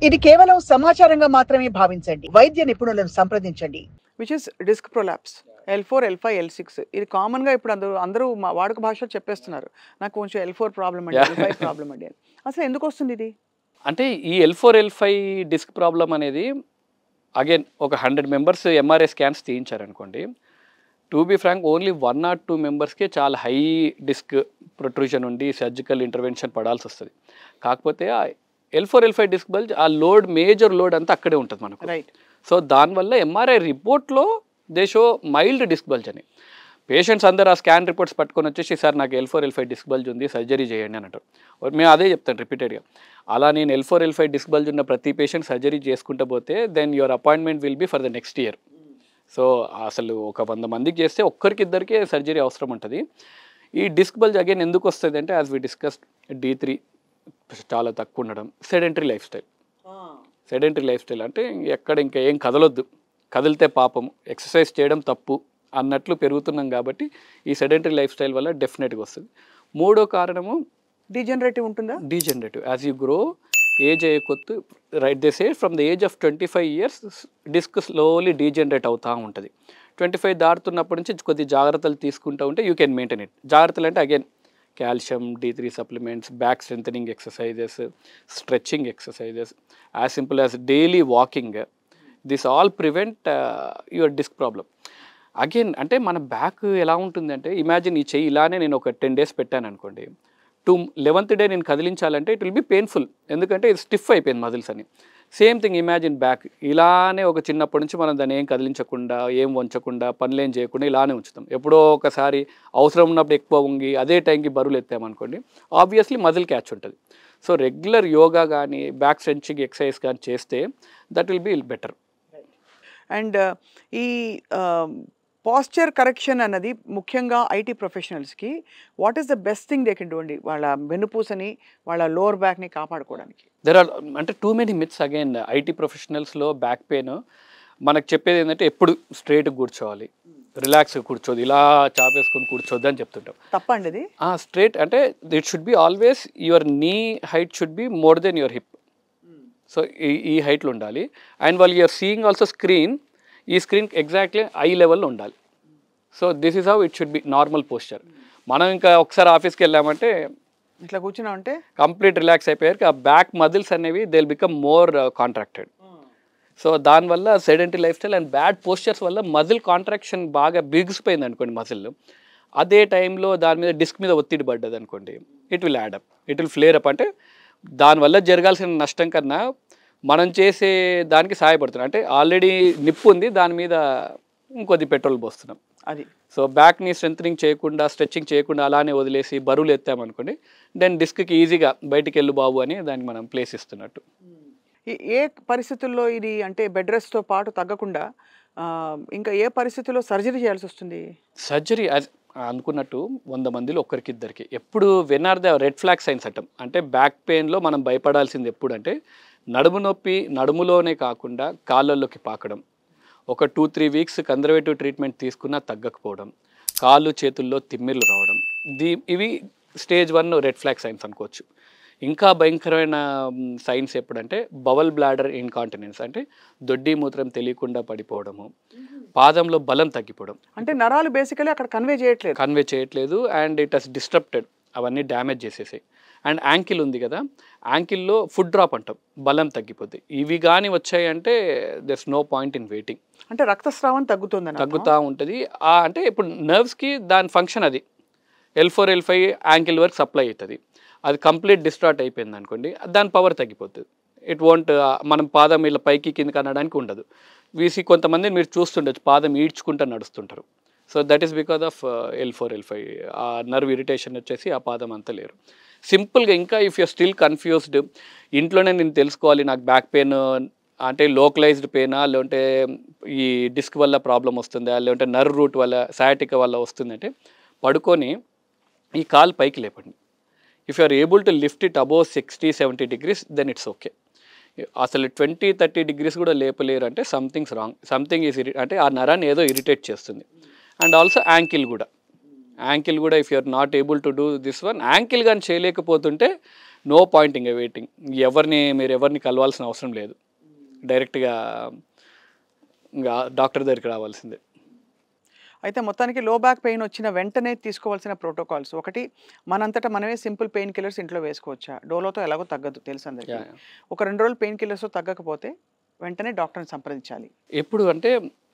ఇది కేవలం సమాచారంగా మాత్రమే భావించండి. వైద్య నిపుణులను సంప్రదించండి. Which is disc prolapse L4, L5, L6. ఇది కామన్గా ఇప్పుడు అందరూ మా వాడుక భాషలో చెప్పేస్తున్నారు. నాకు కొంచెం L4 ప్రాబ్లం అండి, L5 ప్రాబ్లం అండి అని. అసలు ఎందుకు వస్తుంది ఇది? అంటే ఈ L4, L5 డిస్క్ ప్రాబ్లం అనేది అగైన్ ఒక 100 మెంబర్స్ ఎంఆర్ఐ స్కాన్స్ తీయించారనుకోండి, to be frank only 1 or 2 మెంబర్స్కే చాలా హై డిస్క్ ప్రొట్రూషన్ ఉండి సర్జికల్ ఇంటర్వెన్షన్ పడాల్సి వస్తుంది. కాకపోతే ఆ L4, L5 డిస్క్ బల్జ్ ఆ లోడ్ మేజర్ లోడ్ అంతా అక్కడే ఉంటుంది మనకు. రైట్. సో దానివల్ల ఎంఆర్ఐ రిపోర్ట్లో they show mild disc bulge అని. పేషెంట్స్ అందరు ఆ స్కాన్ రిపోర్ట్స్ పట్టుకొని వచ్చేసి సార్ నాకు L4, L5 డిస్క్ బల్జ్ ఉంది, సర్జరీ చేయండి అని అంటారు. మేము అదే చెప్తాను రిపీటెడ్గా. అలా నేను L4, L5 డిస్క్ బల్జ్ ఉన్న ప్రతి పేషెంట్ సర్జరీ చేసుకుంటూ పోతే then your appointment will be for the next year. So అసలు ఒక 100 మందికి చేస్తే ఒక్కరికిద్దరికే సర్జరీ అవసరం ఉంటుంది. ఈ డిస్క్ బల్జ్ అగైన్ ఎందుకు వస్తుంది అంటే యాజ్ వి డిస్కస్ D3 చాలా తక్కువ ఉండడం, sedentary life style. Sedentary life style అంటే ఎక్కడ ఇంకా ఏం కదలొద్దు, కదిలితే పాపం, ఎక్సర్సైజ్ చేయడం తప్పు అన్నట్లు పెరుగుతున్నాం కాబట్టి ఈ సెడెంటరీ లైఫ్ స్టైల్ వల్ల డెఫినెట్గా వస్తుంది. మూడో కారణము డీజనరేటివ్ ఉంటుందా? Degenerative. As you grow age అయ్యే కొద్ది right they say from the age of 25 years disc slowly degenerate అవుతూ ఉంటుంది. 25 దాటుతున్నప్పటి నుంచి కొద్ది జాగ్రత్తలు తీసుకుంటూ ఉంటే యూ కెన్ మెయింటైన్ ఇట్. జాగ్రత్తలు అంటే again calcium, D3 supplements, back strengthening exercises, stretching exercises, as simple as daily walking. This all prevent your disc problem. Again అంటే మన బ్యాక్ ఎలా ఉంటుందంటే ఇమాజిన్ ఈ చెయ్యి ఇలానే నేను ఒక 10 days పెట్టాను అనుకోండి, 11th day నేను కదిలించాలంటే ఇట్ విల్ బి పెయిన్ఫుల్, ఎందుకంటే ఇది స్టిఫ్ అయిపోయింది మజిల్స్ అని. సేమ్ థింగ్ ఇమాజిన్ బ్యాక్ ఇలానే ఒక చిన్నప్పటి నుంచి మనం దాన్ని ఏం కదిలించకుండా, ఏం వంచకుండా, పనులేం చేయకుండా ఇలానే ఉంచుతాం. ఎప్పుడో ఒకసారి అవసరం ఉన్నప్పుడు ఎక్కువ వంగి అదే టైంకి బరువులు ఎత్తామనుకోండి, ఆబ్వియస్లీ మజిల్ క్యాచ్ ఉంటుంది. సో రెగ్యులర్ యోగా కానీ బ్యాక్ స్ట్రెంచింగ్ ఎక్సర్సైజ్ కానీ చేస్తే that will be better. And ఈ పాస్చర్ కరెక్షన్ అన్నది ముఖ్యంగా ఐటీ ప్రొఫెషనల్స్కి what is the best thing they can do అండి, వాళ్ళ వెన్నుపూసని, వాళ్ళ లోవర్ బ్యాక్ని కాపాడుకోవడానికి? దెర్ ఆర్ అంటే too many myths. Again IT ప్రొఫెషనల్స్లో బ్యాక్ పెయిన్ మనకు చెప్పేది ఏంటంటే ఎప్పుడు స్ట్రైట్గా కూర్చోవాలి, రిలాక్స్గా కూర్చోదు, ఇలా చాపేసుకొని కూర్చోద్దు అని చెప్తుంటాం. తప్పండి అది? స్ట్రైట్ అంటే it should be always your knee height should be more than your hip. So ఈ హైట్లో ఉండాలి. అండ్ వాళ్ళు యూఆర్ సీయింగ్ ఆల్సో స్క్రీన్, ఈ స్క్రీన్ ఎగ్జాక్ట్లీ ఐ లెవెల్లో ఉండాలి. So this is how it should be normal posture. మనం ఇంకా ఒకసారి ఆఫీస్కి వెళ్ళామంటే ఇట్లా కూర్చున్నామంటే కంప్లీట్ రిలాక్స్ అయిపోయారు, ఆ బ్యాక్ మజిల్స్ అనేవి they will become more contracted. So దానివల్ల sedentary lifestyle and bad postures వల్ల మజిల్ కాంట్రాక్షన్ బాగా బిగిసిపోయింది అనుకోండి మజిల్, అదే టైంలో దాని మీద డిస్క్ మీద ఒత్తిడి పడ్డది అనుకోండి, it will add up, it will flare up. అంటే దానివల్ల జరగాల్సిన నష్టం కన్నా మనం చేసే దానికి సహాయపడుతున్నాం. అంటే ఆల్రెడీ నిప్పు ఉంది, దాని మీద ఇంకొద్ది పెట్రోల్ పోస్తున్నాం అది. సో బ్యాక్ని స్ట్రెంథనింగ్ చేయకుండా, స్ట్రెచ్చింగ్ చేయకుండా అలానే వదిలేసి బరువులు ఎత్తామనుకోండి, దెన్ డిస్క్కి ఈజీగా బయటికి వెళ్ళు బాబు అని దానికి మనం ప్లేస్ ఇస్తున్నట్టు. ఏ పరిస్థితుల్లో ఇది అంటే బెడ్ రెస్ట్తో పాటు తగ్గకుండా ఇంకా ఏ పరిస్థితుల్లో సర్జరీ చేయాల్సి వస్తుంది? సర్జరీ అనుకున్నట్టు 100 మందిలో ఒక్కరికిద్దరికి. ఎప్పుడు when are the red flag signs అంటాం, అంటే బ్యాక్ పెయిన్లో మనం భయపడాల్సింది ఎప్పుడు అంటే నడుము నొప్పి నడుములోనే కాకుండా కాళ్ళల్లోకి పాకడం, ఒక 2-3 weeks కన్జర్వేటివ్ ట్రీట్మెంట్ తీసుకున్నా తగ్గకపోవడం, కాళ్ళు చేతుల్లో తిమ్మిర్లు రావడం, ఇవి స్టేజ్ 1 రెడ్ ఫ్లాగ్ సైన్స్ అనుకోవచ్చు. ఇంకా భయంకరమైన సైన్స్ ఎప్పుడంటే బవల్ బ్లాడర్ ఇన్కాంటినెన్స్, అంటే దొడ్డి మూత్రం తెలియకుండా పడిపోవడము, పాదంలో బలం తగ్గిపోవడం. అంటే నరాలు బేసికలీ అక్కడ కన్వే చేయట్లేదు అండ్ ఇట్ హస్ డిస్టర్ప్టెడ్, అవన్నీ డ్యామేజ్ చేసేసాయి. అండ్ యాంకిల్ ఉంది కదా, యాంకిల్లో ఫుడ్ డ్రాప్ అంటాం, బలం తగ్గిపోద్ది. ఇవి కానీ వచ్చాయంటే there's no point in waiting. అంటే రక్తస్రావం తగ్గుతూ ఉంటుంది. అంటే ఇప్పుడు నర్వ్స్కి దాని ఫంక్షన్ అది L4, L5 యాంకిల్ వరకు సప్లై అవుతుంది. అది కంప్లీట్ డిస్ట్రాక్ట్ అయిపోయింది అనుకోండి, దాని పవర్ తగ్గిపోతుంది. ఇట్ వోంట్ మనం పాదం ఇలా పైకి కిందకి అనడానికి ఉండదు. వీసి కొంతమంది మీరు చూస్తుండొచ్చు పాదం ఈడ్చుకుంటూ నడుస్తుంటారు. So that is because of L4, L5 ఆ నర్వ్ ఇరిటేషన్ వచ్చేసి ఆ పాదం అంతా లేరు. సింపుల్గా ఇంకా ఇఫ్ యూ స్టిల్ కన్ఫ్యూజ్డ్, ఇంట్లోనే నేను తెలుసుకోవాలి నాకు బ్యాక్ పెయిన్ అంటే లోకలైజ్డ్ పెయినా, లేదంటే ఈ డిస్క్ వల్ల ప్రాబ్లం వస్తుందా, లేదంటే నర్వ్ రూట్ వల్ల సయాటికా వల్ల వస్తుందంటే పడుకొని ఈ కాలు పైకి లేపండి. If you are able to lift it above 60-70 degrees then it's okay. అసలు 20-30 degrees కూడా లేపలేరు అంటే సంథింగ్స్ రాంగ్, సంథింగ్ ఈజ్ అంటే ఆ నరాన్ని ఏదో ఇరిటేట్ చేస్తుంది. అండ్ ఆల్సో యాంకిల్ కూడా యాంకిల్ కూడా if you are not able to do this one, ankle కానీ చేయలేకపోతుంటే నో పాయింట్ ఇంకా వెయిటింగ్. మీరు ఎవరిని కలవాల్సిన అవసరం లేదు, డైరెక్ట్గా ఇంకా డాక్టర్ దగ్గరికి రావాల్సిందే. అయితే మొత్తానికి లో బ్యాక్ పెయిన్ వచ్చిన వెంటనే తీసుకోవాల్సిన ప్రోటోకాల్స్, ఒకటి మనంతటా మనమే సింపుల్ పెయిన్ కిల్లర్స్ ఇంట్లో వేసుకోవచ్చా? డోలోతో ఎలాగో తగ్గదు తెలుసు అందరికీ. ఒక 2 రోజులు పెయిన్ కిల్లర్స్ తగ్గకపోతే వెంటనే డాక్టర్ని సంప్రదించాలి. ఎప్పుడు అంటే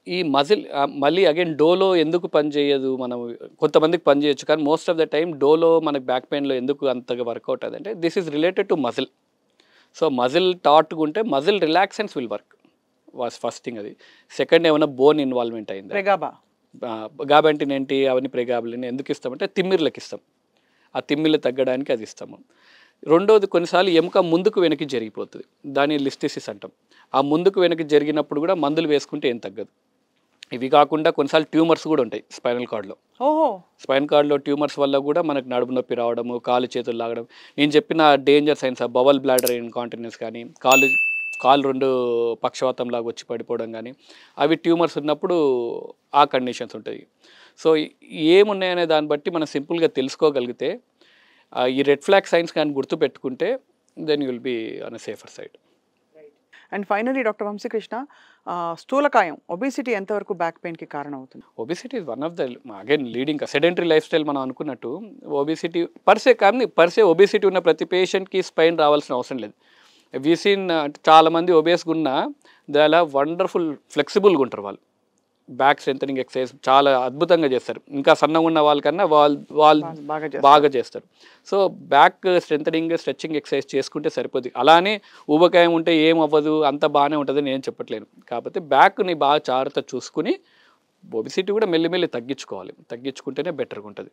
ఈ మజిల్ మళ్ళీ అగైన్ డోలో ఎందుకు పనిచేయదు, మనం కొంతమందికి పనిచేయచ్చు కానీ most of the time Dolo మనకి బ్యాక్ పెయిన్లో ఎందుకు అంతగా వర్కౌట్ అవుతుంది అంటే this is related to muscle. So muscle టాట్గా ఉంటే muscle relaxants will work was first thing. అది సెకండ్ ఏమైనా బోన్ ఇన్వాల్వ్మెంట్ అయింది. ప్రెగాబా గాబంటిన్ ఏంటి అవన్నీ ప్రెగాబులని ఎందుకు ఇస్తామంటే తిమ్మిర్లకు ఇస్తాం, ఆ తిమ్మిర్లు తగ్గడానికి అది ఇస్తాము. రెండోది కొన్నిసార్లు ఎముక ముందుకు వెనక్కి జరిగిపోతుంది, దాన్ని లిస్టిసిస్ అంటాం. ఆ ముందుకు వెనక్కి జరిగినప్పుడు కూడా మందులు వేసుకుంటే ఏం తగ్గదు. ఇవి కాకుండా కొన్నిసార్లు ట్యూమర్స్ కూడా ఉంటాయి స్పైనల్ కార్డ్లో. స్పైనల్ కార్డ్లో ట్యూమర్స్ వల్ల కూడా మనకు నడుము నొప్పి రావడము, కాలు చేతులు లాగడం, నేను చెప్పిన danger science bowel bladder incontinence కానీ, కాలు 2 పక్షవాతం లాగా వచ్చి పడిపోవడం కానీ, అవి ట్యూమర్స్ ఉన్నప్పుడు ఆ కండిషన్స్ ఉంటాయి. సో ఏమున్నాయనే దాన్ని బట్టి మనం సింపుల్గా తెలుసుకోగలిగితే ఈ రెడ్ ఫ్లాగ్ సైన్స్ కానీ గుర్తుపెట్టుకుంటే then you will be on a safer side. And finally doctor Vamsikrishna, స్థూలకాయం ఒబిసిటీ ఎంతవరకు బ్యాక్ పెయిన్కి కారణం అవుతుంది? Obesity is one of the again leading sedentary lifestyle. మనం అనుకున్నట్టు ఒబిసిటీ పర్సే ఒబిసిటీ ఉన్న ప్రతి పేషెంట్కి స్పైన్ రావాల్సిన అవసరం లేదు. వీసీన్ చాలామంది ఒబేస్గా ఉన్న దాలా వండర్ఫుల్ ఫ్లెక్సిబుల్గా ఉంటారు వాళ్ళు. బ్యాక్ స్ట్రెంథనింగ్ ఎక్సర్సైజ్ చాలా అద్భుతంగా చేస్తారు, ఇంకా సన్నగా ఉన్న వాళ్ళకన్నా వాళ్ళు బాగా చేస్తారు. So back strengthening stretching exercise చేసుకుంటే సరిపోద్ది. అలానే ఊబకాయం ఉంటే ఏం అవ్వదు, అంత బాగానే ఉంటుందని నేను చెప్పట్లేను. కాకపోతే బ్యాక్ని బాగా జాగ్రత్త చూసుకుని ఒబిసిటీ కూడా మెల్లిమెల్లి తగ్గించుకోవాలి, తగ్గించుకుంటేనే బెటర్గా ఉంటుంది.